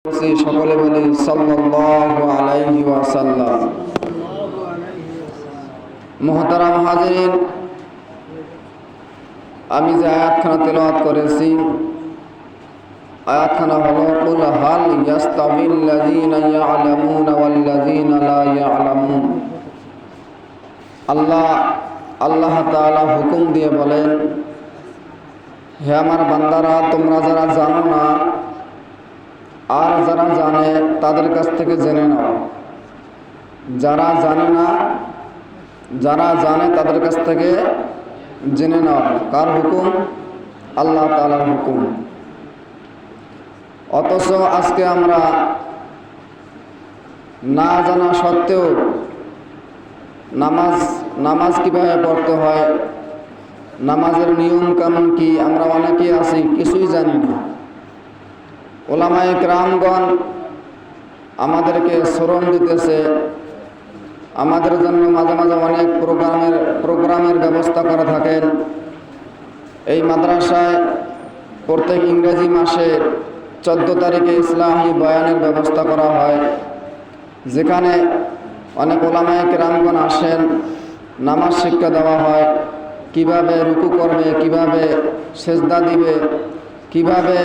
সকলে বলি সাল্লাল্লাহু আলাইহি ওয়াসাল্লাম। মুহতারাম হাজিরিন, আমি যে আয়াতখানা তেলাওয়াত করেছি, আয়াতখানা হলো কুল হাল ইয়াস্তাবিল লাযীনা ইয়ালামুনা ওয়াল লাযীনা লা ইয়ালামুন। আল্লাহ তাআলা হুকুম দিয়ে বলেন, হে আমার বান্দারা, তোমরা যারা জানো না আর যারা জানে তাদের কাছ থেকে জেনে নাও। যারা জানে না, যারা জানে তাদের কাছ থেকে জেনে নাও। কার হুকুম? আল্লাহ তাআলার হুকুম। অথচ আজকে আমরা না জানা সত্ত্বেও নামাজ কিভাবে পড়তে হয়, নামাজের নিয়ম কানুন কি, আমরা অনেকেই আছি কিছুই জানি না। ওলামায়ে কেরামগণ আমাদেরকে শ্রম দিতেছে, আমাদের জন্য মাঝে মাঝে অনেক প্রোগ্রামের ব্যবস্থা করে থাকেন। এই মাদ্রাসায় প্রত্যেক ইংরেজি মাসের 14 তারিখে ইসলামী বয়ানের ব্যবস্থা করা হয়, যেখানে অনেক ওলামায়ে কেরামগণ আসেন, নামাজ শিক্ষা দেওয়া হয়, কিভাবে রুকু করবে, কিভাবে সেজদা দিবে, কিভাবে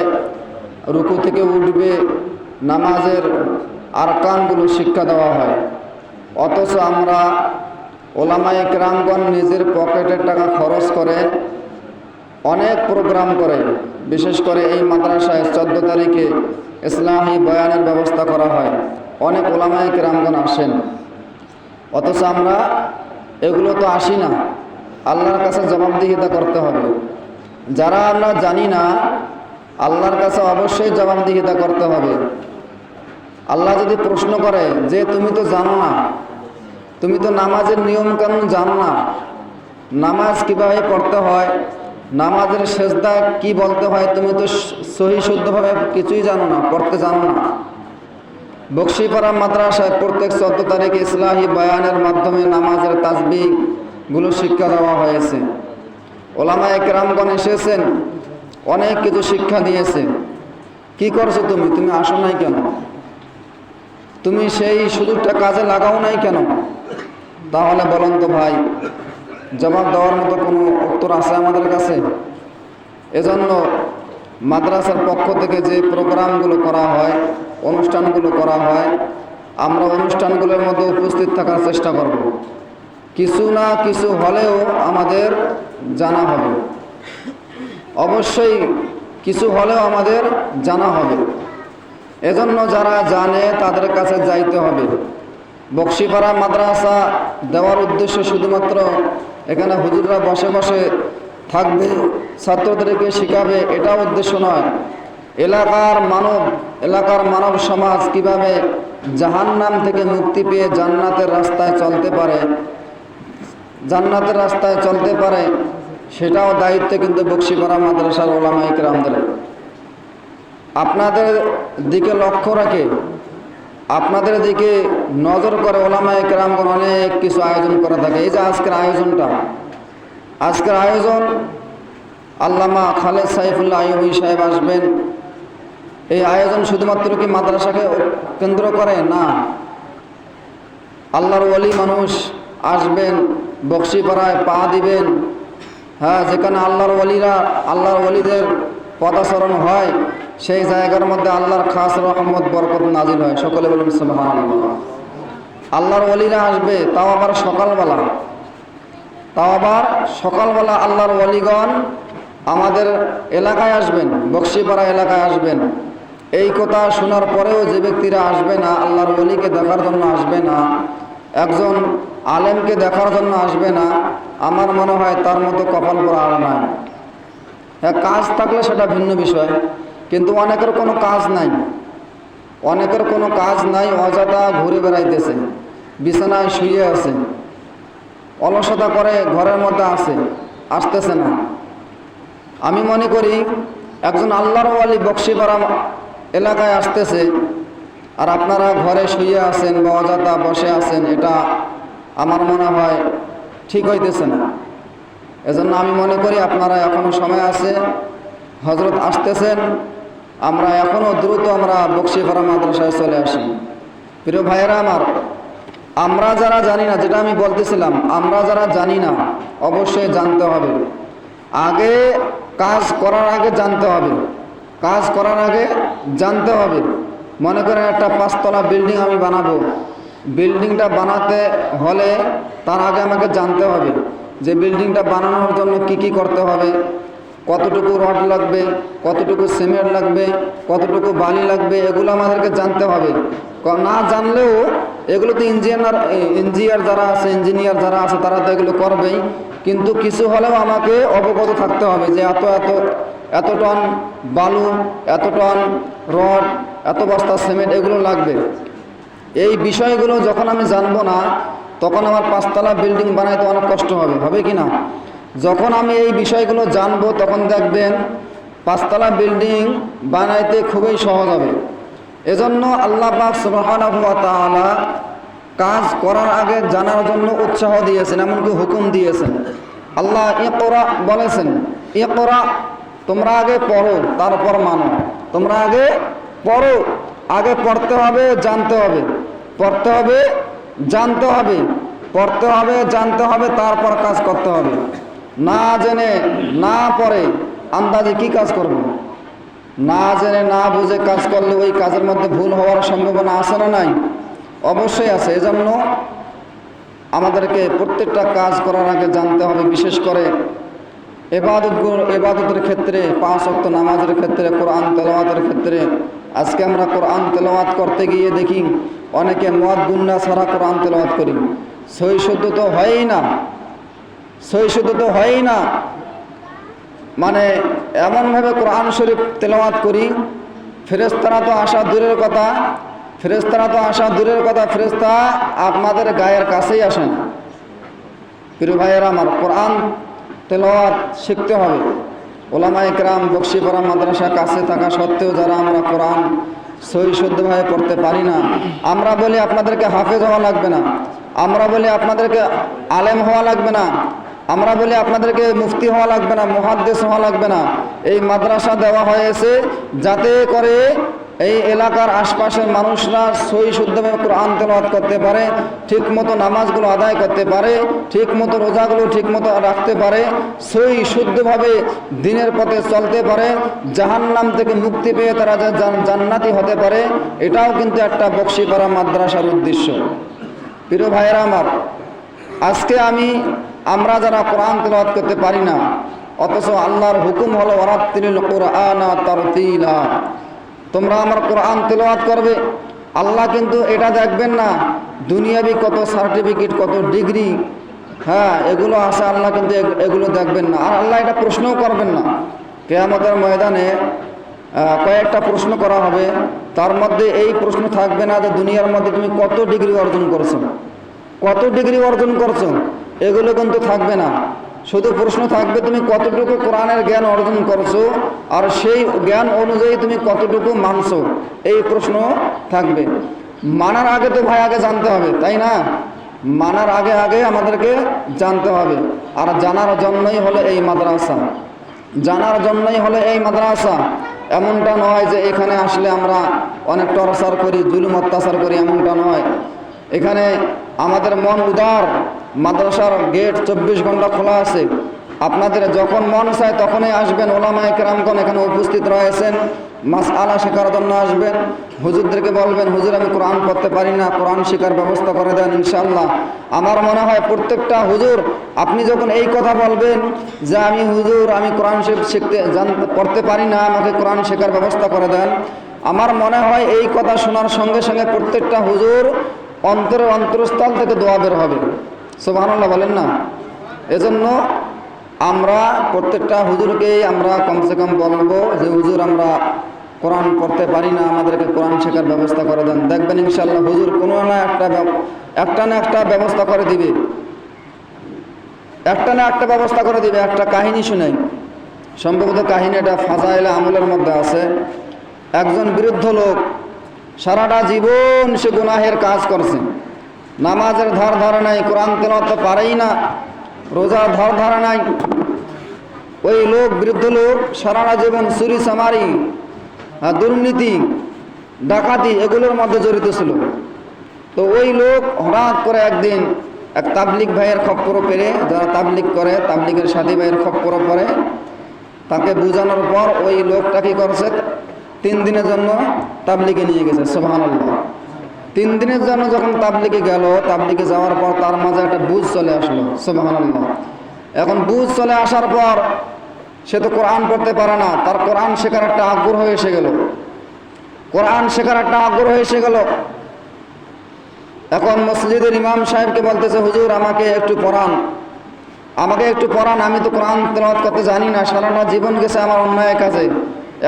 রুকু থেকে উঠবে, নামাজের আরকানগুলো শিক্ষা দেওয়া হয়। অথচ আমরা ওলামায়ে কেরামগণ নিজের পকেটের টাকা খরচ করে অনেক প্রোগ্রাম করে, বিশেষ করে এই মাদ্রাসায় 14 তারিখে ইসলামী বয়ানের ব্যবস্থা করা হয়, অনেক ওলামায়ে কেরামগণ আসেন। অথচ আমরা এগুলো তো আসি না, আল্লাহর কাছে জবাবদিহিতা করতে হবে। যারা আমরা জানি না, আল্লাহর কাছে অবশ্যই জবাবদিহিতা করতে হবে। আল্লাহ যদি প্রশ্ন করে যে তুমি তো জানো না, তুমি তো নামাজের নিয়ম কানুন জানো না, নামাজ কিভাবে পড়তে হয়, নামাজের সেজদা কি বলতে হয়, তুমি তো সহি শুদ্ধভাবে কিছুই জানো না, পড়তে জানো না। বকশীপাড়া মাদ্রাসায় প্রত্যেক 14 তারিখে ইসলামী বয়ানের মাধ্যমে নামাজের তাসবিহগুলো শিক্ষা দেওয়া হয়েছে। ওলামায়ে কেরামগণ এসেছেন, অনেক কিছু শিক্ষা দিয়েছে। কি করছো তুমি আসো নাই কেন? তুমি সেই সুযোগটা কাজে লাগাও নাই কেন? তাহলে বলেন তো ভাই, জবাব দেওয়ার মতো কোনো উত্তর আছে আমাদের কাছে? এজন্য মাদ্রাসার পক্ষ থেকে যে প্রোগ্রামগুলো করা হয়, অনুষ্ঠানগুলো করা হয়, আমরা অনুষ্ঠানগুলোর মধ্যে উপস্থিত থাকার চেষ্টা করব। কিছু না কিছু হলেও আমাদের জানা হবে, অবশ্যই কিছু হলেও আমাদের জানা হবে। এজন্য যারা জানে তাদের কাছে যাইতে হবে। বকশীপাড়া মাদ্রাসা দেওয়ার উদ্দেশ্য শুধুমাত্র এখানে হুজুররা বসে বসে থাকবে, ছাত্রদেরকে শিখাবে, এটা উদ্দেশ্য নয়। এলাকার মানব সমাজ কিভাবে জাহান্নাম থেকে মুক্তি পেয়ে জান্নাতের রাস্তায় চলতে পারে সেটাও দায়িত্ব কিন্তু বকশীপাড়া মাদ্রাসার ওলামায়ে কেরামদের। আপনাদের দিকে লক্ষ্য রাখে, আপনাদের দিকে নজর করে ওলামায়ে কেরামগণ অনেক কিছু আয়োজন করে থাকে। এই যে আজকের আয়োজন আল্লামা খালেদ সাইফুল্লাহ আইয়ুবী সাহেব আসবেন। এই আয়োজন শুধুমাত্র কি মাদ্রাসাকে কেন্দ্র করে? না, আল্লাহর ওলি মানুষ আসবেন, বকশীপাড়ায় পা দিবেন। হ্যাঁ, যেখানে আল্লাহর ওলিদের পদাচরণ হয়, সেই জায়গার মধ্যে আল্লাহর খাস রহমত বরকত নাজিল হয়। সকলে বলুন সুবহানাল্লাহ। আল্লাহর ওলিরা আসবে, তাও আবার সকালবেলা আল্লাহর ওলিগণ আমাদের এলাকায় আসবেন, বকশীপাড়া এলাকায় আসবেন। এই কথা শোনার পরেও যে ব্যক্তিরা আসবে না, আল্লাহর ওলিকে দেখার জন্য আসবে না, একজন আলেমকে দেখার জন্য আসবে না, আমার মনে হয় তার মতো কপাল পোড়া আর নাই। হ্যাঁ, কাজ থাকলে সেটা ভিন্ন বিষয়, কিন্তু অনেকের কোনো কাজ নাই, অযথা ঘুরে বেড়াইতেছে, বিছানায় শুয়ে আছে, অলসতা করে ঘরের মধ্যে আসতেছে না। আমি মনে করি একজন আল্লাহর ওয়ালি বকশীপাড়া এলাকায় আসতেছে, আর আপনারা ঘরে শুয়ে আছেন বা অযথা বসে আছেন, এটা আমার মনে হয় ঠিক হইতেছে না। এজন্য আমি মনে করি আপনারা এখনো সময় আছে, হযরত আসতেছেন, আমরা এখনও দ্রুত আমরা বকশিপাড়া মাদ্রাসায় চলে আসি। প্রিয় ভাইয়েরা আমার, আমরা যারা জানি না, যেটা আমি বলতেছিলাম, আমরা যারা জানি না অবশ্যই জানতে হবে। আগে কাজ করার আগে জানতে হবে, কাজ করার আগে জানতে হবে। মনে করেন একটা 5 তলা বিল্ডিং আমি বানাবো, বিল্ডিংটা বানাতে হলে তার আগে আমাকে জানতে হবে যে বিল্ডিংটা বানানোর জন্য কি কি করতে হবে, কতটুকু রড লাগবে, কতটুকু সিমেন্ট লাগবে, কতটুকু বালি লাগবে, এগুলো আমাদেরকে জানতে হবে। না জানলেও এগুলো তো ইঞ্জিনিয়ার যারা আছে তারা তো এগুলো করবেই, কিন্তু কিছু হলেও আমাকে অবগত থাকতে হবে যে এত টন বালু, এত টন রড, এত বস্তা সিমেন্ট এগুলো লাগবে। এই বিষয়গুলো যখন আমি জানবো না, তখন আমার 5 তলা বিল্ডিং বানাইতে অনেক কষ্ট হবে কি না? যখন আমি এই বিষয়গুলো জানবো, তখন দেখবেন 5 তলা বিল্ডিং বানাইতে খুবই সহজ হবে। এজন্য আল্লাহ পাক সুবহানাহু ওয়া তাআলা কাজ করার আগে জানার জন্য উৎসাহ দিয়েছেন, এমনকি হুকুম দিয়েছেন। আল্লাহ ইকরা বলেছেন, ইকরা, তোমরা আগে পড়ো তারপর মানো। তোমরা আগে পড়ো, আগে পড়তে হবে, জানতে হবে, পড়তে হবে, জানতে হবে, পড়তে হবে, জানতে হবে, তারপর কাজ করতে হবে। না জেনে না পড়ে আন্দাজে কি কাজ করব? না জেনে না বুঝে কাজ করলে ওই কাজের মধ্যে ভুল হওয়ার সম্ভাবনা আছে না নাই? অবশ্যই আছে। এজন্য আমাদেরকে প্রত্যেকটা কাজ করার আগে জানতে হবে। বিশেষ করে এবাদতের ক্ষেত্রে, 5 ওয়াক্ত নামাজের ক্ষেত্রে, কোরআন তেলাওয়াতের ক্ষেত্রে। আজকে আমরা কোরআন তেলাওয়াত করতে গিয়ে দেখি অনেকে মদ গুন্না ছাড়া কোরআন তেলাওয়াত করি। সহি শুদ্ধ তো হয়ই না, সহি শুদ্ধ তো হয়ই না। মানে এমনভাবে কোরআন শরীফ তেলাওয়াত করি, ফেরেশতারা তো আসা দূরের কথা, ফেরেশতা আপনাদের গায়ের কাছেই আসে না। প্রিয় ভাইয়েরা আমার, কোরআন তেলাওয়াত শিখতে হবে। ওলামায়ে কেরাম বকশিপাড়া মাদ্রাসা কাছে থাকা সত্ত্বেও যারা আমরা কোরআন সহি শুদ্ধভাবে পড়তে পারি না, আমরা বলি আপনাদেরকে হাফেজ হওয়া লাগবে না, আমরা বলি আপনাদেরকে আলেম হওয়া লাগবে না, আমরা বলি আপনাদেরকে মুফতি হওয়া লাগবে না, মুহাদ্দিস হওয়া লাগবে না। এই মাদ্রাসা দেওয়া হয়েছে যাতে করে এই এলাকার আশপাশের মানুষরা সহি শুদ্ধভাবে কোরআন তেলাওয়াত করতে পারে, ঠিকমতো নামাজগুলো আদায় করতে পারে, ঠিকমতো রোজাগুলো ঠিকমতো রাখতে পারে, সহি শুদ্ধভাবে দিনের পথে চলতে পারে, জাহান্নাম থেকে মুক্তি পেয়ে তারা জান্নাতি হতে পারে। এটাও কিন্তু একটা বকশিপাড়া মাদ্রাসার উদ্দেশ্য। প্রিয় ভাইয়েরা আমার, আজকে আমরা যারা কোরআন তেলাওয়াত করতে পারি না, অথচ আল্লাহর হুকুম হলো ওয়ারাত্তিলিল কুরআনা তারতিলা, তোমরা আমার কোরআন তেলাওয়াত করবে। আল্লাহ কিন্তু এটা দেখবেন না দুনিয়াবি কত সার্টিফিকেট, কত ডিগ্রি, এগুলো আছে, আল্লাহ কিন্তু এগুলো দেখবেন না। আর আল্লাহ এটা প্রশ্নও করবেন না। কিয়ামতের ময়দানে কয়েকটা প্রশ্ন করা হবে, তার মধ্যে এই প্রশ্ন থাকবে না যে দুনিয়ার মধ্যে তুমি কত ডিগ্রি অর্জন করছো, কত ডিগ্রি অর্জন করছো, এগুলো কিন্তু থাকবে না। শুধু প্রশ্ন থাকবে তুমি কতটুকু কোরআনের জ্ঞান অর্জন করছো আর সেই জ্ঞান অনুযায়ী তুমি কতটুকু মানছো, এই প্রশ্ন থাকবে। মানার আগে তো ভাই আগে জানতে হবে, তাই না? মানার আগে আমাদেরকে জানতে হবে। আর জানার জন্যই হলো এই মাদ্রাসা, জানার জন্যই হলো এই মাদ্রাসা। এমনটা নয় যে এখানে আসলে আমরা অনেক টর্চার করি, জুলুম অত্যাচার করি, এমনটা নয়। এখানে আমাদের মন উদার, মাদ্রাসার গেট 24 ঘন্টা খোলা আছে। আপনাদের যখন মন চায় তখনই আসবেন। ওলামায়ে কেরামগণ এখানে উপস্থিত রয়েছেন, মাসআলা শেখার জন্য আসবেন। হুজুরদেরকে বলবেন, হুজুর আমি কোরআন পড়তে পারি না, কোরআন শেখার ব্যবস্থা করে দেন। ইনশাআল্লাহ আমার মনে হয় প্রত্যেকটা হুজুর, আপনি যখন এই কথা বলবেন যে আমি কোরআন পড়তে পারি না, আমাকে কোরআন শেখার ব্যবস্থা করে দেন, আমার মনে হয় এই কথা শোনার সঙ্গে সঙ্গে প্রত্যেকটা হুজুর অন্তরস্থল থেকে দোয়া বের হবে। সুবহানাল্লাহ বলেন না? এজন্য আমরা প্রত্যেকটা হুজুরকেই আমরা কমসে কম বলবো যে হুজুর আমরা কোরআন পড়তে পারি না, আমাদেরকে কোরআন শেখার ব্যবস্থা করে দেন। দেখবেন ইনশাআল্লাহ হুজুর কোনো না একটা ব্যবস্থা করে দিবে, একটা ব্যবস্থা করে দিবে। একটা কাহিনী শুনাই, সম্ভবত কাহিনীটা ফাজাইলে আমলের মধ্যে আছে। একজন বৃদ্ধ লোক সারাটা জীবন সে গুনাহের কাজ করছে, নামাজের ধারা নাই, কোরআন তেলাওয়াত পারেই না, রোজার ধারা নাই। ওই লোক, বৃদ্ধ লোক সারাটা জীবন চুরি চামারি, দুর্নীতি, ডাকাতি এগুলোর মধ্যে জড়িত ছিল। তো ওই লোক হঠাৎ করে একদিন এক তাবলিগ ভাইয়ের খপ্পরে পেরে, যারা তাবলিগ করে তাবলিগের সাথী ভাইয়ের খপ্পরে পড়ে, তাকে বোঝানোর পর ওই লোকটা কি করছে, 3 দিনের জন্য তাবলিগে নিয়ে গেছে। সুবহানাল্লাহ। 3 দিনের জন্য যখন তাবলিগে গেল, তাবলিগে যাওয়ার পর তার মাঝে একটা বুঝ চলে আসলো। সুবহানাল্লাহ। এখন বুঝ চলে আসার পর সে তো কোরআন পড়তে পারে না, তার কোরআন শেখার একটা আগ্রহ এসে গেল, কোরআন শেখার একটা আগ্রহ এসে গেল। এখন মসজিদের ইমাম সাহেবকে বলতেছে, হুজুর আমাকে একটু পড়ান, আমাকে একটু পড়ান, আমি তো কোরআন তেলাওয়াত করতে জানি না, সারাটা জীবন গেছে আমার অন্যায় কাজে,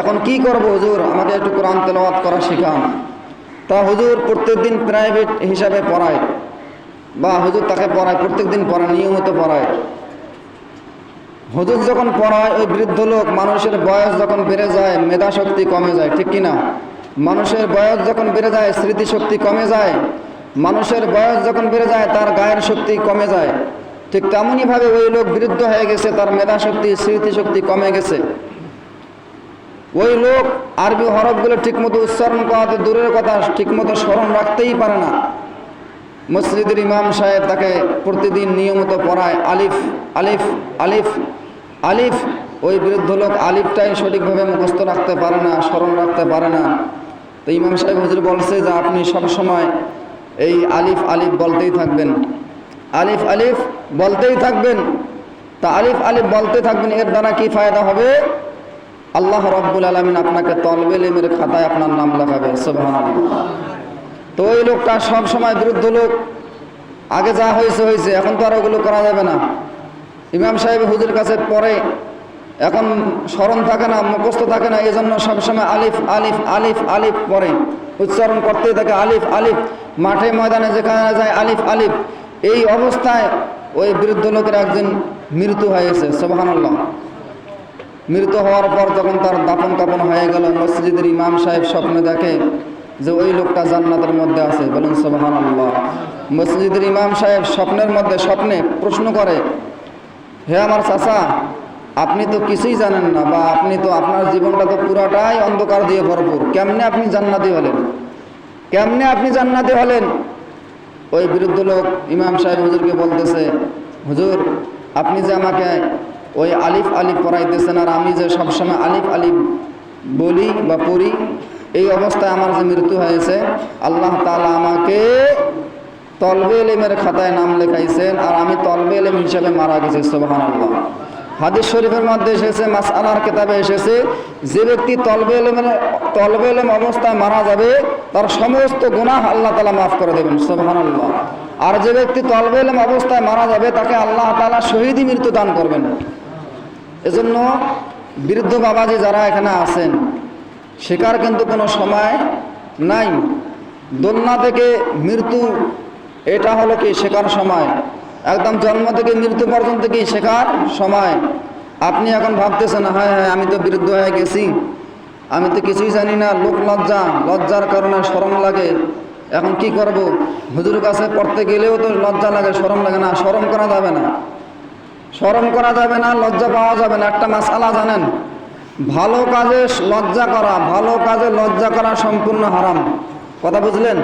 এখন কি করব হুজুর, আমাকে একটু কোরআন তেলাওয়াত করা শেখান। তা হুজুর প্রত্যেকদিন প্রাইভেট হিসাবে পড়ায়, বা হুজুর তাকে পড়ায়, প্রত্যেকদিন পড়ায়, নিয়মিত পড়ায়। হুজুর যখন পড়ায়, ওই বৃদ্ধ লোক, মানুষের বয়স যখন বেড়ে যায় মেধা শক্তি কমে যায়, ঠিক কিনা? মানুষের বয়স যখন বেড়ে যায় স্মৃতিশক্তি কমে যায়, মানুষের বয়স যখন বেড়ে যায় তার গায়ের শক্তি কমে যায়। ঠিক তেমনইভাবে ওই লোক বৃদ্ধ হয়ে গেছে, তার মেধা শক্তি স্মৃতিশক্তি কমে গেছে। ওই লোক আরবি হরফগুলো ঠিকমতো উচ্চারণ করা তো দূরের কথা, ঠিকমতো স্মরণ রাখতেই পারে না। মসজিদের ইমাম সাহেব তাকে প্রতিদিন নিয়মিত পড়ায়, আলিফ আলিফ আলিফ আলিফ। ওই বৃদ্ধ লোক আলিফটাই সঠিকভাবে মুখস্থ রাখতে পারে না, স্মরণ রাখতে পারে না। তো ইমাম সাহেব হুজুর বলছে যে আপনি সবসময় এই আলিফ আলিফ বলতেই থাকবেন, আলিফ আলিফ বলতেই থাকবেন। তা আলিফ আলিফ বলতে থাকবেন, এর দ্বারা কি ফায়দা হবে? আল্লাহ রাব্বুল আলামিন আপনাকে তলবে ইলমের খাতায় আপনার নাম লেখাবে। সুবহানাল্লাহ। তো ওই লোকটা সব সময় বৃদ্ধ লোক, আগে যা হয়েছে হয়েছে, এখন তো আর ওগুলো করা যাবে না। ইমাম সাহেব হুজুর কাছে পড়ে, এখন স্মরণ থাকে না, মুখস্থ থাকে না, এই জন্য সবসময় আলিফ আলিফ আলিফ আলিফ পড়ে, উচ্চারণ করতেই থাকে আলিফ আলিফ। মাঠে ময়দানে যেখানে যায় আলিফ আলিফ। এই অবস্থায় ওই বৃদ্ধ লোকের একদিন মৃত্যু হয়েছে। সুবহানাল্লাহ। মৃত্যু হওয়ার পর যখন তার দাফন কাফন হয়ে গেল, মসজিদের ইমাম সাহেব স্বপ্নে দেখে যে ওই লোকটা জান্নাতের মধ্যে আছে। বলুন সুবহানাল্লাহ। মসজিদের ইমাম সাহেব স্বপ্নের মধ্যে, স্বপ্নে প্রশ্ন করে, হে আমার চাচা, আপনি তো কিছুই জানেন না, বা আপনি তো, আপনার জীবনটা তো পুরাটাই অন্ধকার দিয়ে ভরপুর, কেমনে আপনি জান্নাতি হলেন, কেমনে আপনি জান্নাতি হলেন? ওই বৃদ্ধ লোক ইমাম সাহেব হুজুরকে বলতেছে, হুজুর আপনি যে আমাকে ওই আলিফ আলিফ পড়াইতেছেন, আর আমি যে সবসময় আলিফ আলিফ বলি বা পড়ি, এই অবস্থায় আমার যে মৃত্যু হয়েছে, আল্লাহ তাআলা আমাকে তলবে ইলমের খাতায় নাম লেখাইছেন, আর আমি তলবে ইলম হিসেবে মারা গেছি। সুবহানাল্লাহ। হাদিস শরীফের মধ্যে এসেছে, মাসআলার কিতাবে এসেছে, যে ব্যক্তি তলবে ইলম অবস্থায় মারা যাবে তার সমস্ত গুনাহ আল্লাহ তাআলা মাফ করে দেবেন। সুবহানাল্লাহ। আর যে ব্যক্তি তলবে ইলম অবস্থায় মারা যাবে তাকে আল্লাহ তাআলা শহীদি মৃত্যু দান করবেন। এজন্য বৃদ্ধ বাবাজি যারা এখানে আছেন, শেখার কিন্তু কোনো সময় নাই। দোলনা থেকে মৃত্যু, এটা হলো কি শেখার সময়। একদম জন্ম থেকে মৃত্যু পর্যন্ত কি শেখার সময়। আপনি এখন ভাবতেছেন, হ্যাঁ হ্যাঁ আমি তো বৃদ্ধ হয়ে গেছি, আমি তো কিছুই জানি না, লোক লজ্জার কারণে শরম লাগে, এখন কি করব? হুজুরের কাছে পড়তে গেলেও তো লজ্জা লাগে, শরম লাগে না। শরম করা যাবে না, শরম করা যাবে না, লজ্জা পাওয়া যাবে না। একটা মাসআলা জানেন, ভালো কাজে লজ্জা করা, ভালো কাজে লজ্জা করা সম্পূর্ণ হারাম। কথা বুঝলেন?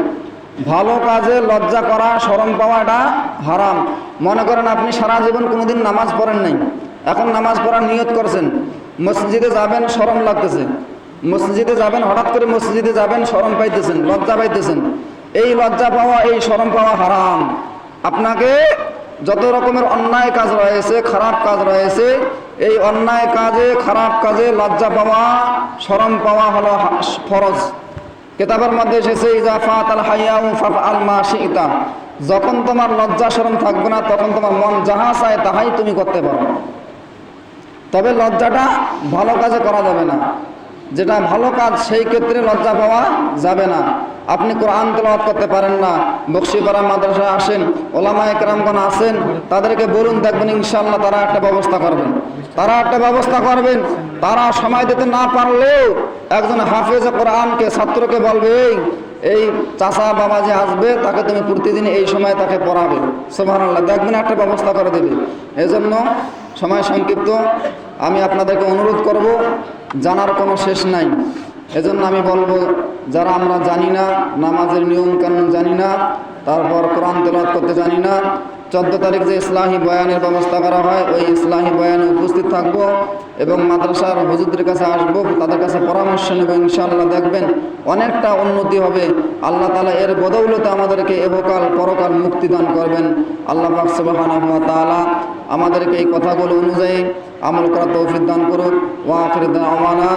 ভালো কাজে লজ্জা করা, শরম পাওয়া, এটা হারাম। মনে করেন আপনি সারা জীবন কোনোদিন নামাজ পড়েন নাই, এখন নামাজ পড়ার নিয়ত করছেন, মসজিদে যাবেন, শরম লাগতেছে, মসজিদে যাবেন, হঠাৎ করে মসজিদে যাবেন, শরম পাইতেছেন, লজ্জা পাইতেছেন। এই লজ্জা পাওয়া, এই শরম পাওয়া হারাম। আপনাকে যত রকমের অন্যায় কাজ রয়েছে, খারাপ কাজ রয়েছে, এই অন্যায় কাজে, খারাপ কাজে লজ্জা পাওয়া, শরম পাওয়া হলো ফরজ। কিতাবের মধ্যে এসেছে, ইজা ফাতাল হায়াউ ফাফআল মা শি'তা, যখন তোমার লজ্জা শরম থাকবে না, তখন তোমার মন যাহা চায় তাহাই তুমি করতে পারো। তবে লজ্জাটা ভালো কাজে করা যাবে না। যেটা ভালো কাজ সেই ক্ষেত্রে লজ্জা পাওয়া যাবে না। আপনি কোরআন তেলাওয়াত করতে পারেন না, বকশিপাড়া মাদ্রাসায় আসেন, ওলামায়ে কেরামগণ আছেন, তাদেরকে বলুন, দেখবেন ইনশাআল্লাহ তারা একটা ব্যবস্থা করবেন, তারা একটা ব্যবস্থা করবেন। তারা সময় দিতে না পারলেও একজন হাফেজ কোরআনকে, ছাত্রকে বলবে, এই চাচা বাবা যে আসবে তাকে তুমি প্রতিদিন এই সময় তাকে পড়াবে। সুবহানাল্লাহ। দেখবেন একটা ব্যবস্থা করে দেবে। এজন্য সময় সংক্ষিপ্ত, আমি আপনাদেরকে অনুরোধ করব, জানার কোনো শেষ নাই। এজন্য আমি বলবো, যারা আমরা জানি না, নামাজের নিয়ম কানুন জানি না, তারপর কোরআন তেলাওয়াত করতে জানি না, 14 তারিখ যে ইসলাহি বয়ানের ব্যবস্থা করা হয় ওই ইসলাহি বয়ানে উপস্থিত থাকব এবং মাদ্রাসার হুজুরদের কাছে আসবো, তাদের কাছে পরামর্শ নেব। ইনশাআল্লাহ দেখবেন অনেকটা উন্নতি হবে। আল্লাহ তাআলা এর বদৌলতে আমাদেরকে এহকাল পরকাল মুক্তি দান করবেন। আল্লাহ পাক সুবহানাহু ওয়া তাআলা আমাদেরকে এই কথাগুলো অনুযায়ী আমল করার তৌফিক দান করুন। ওয়া আখিরু দাওয়ানা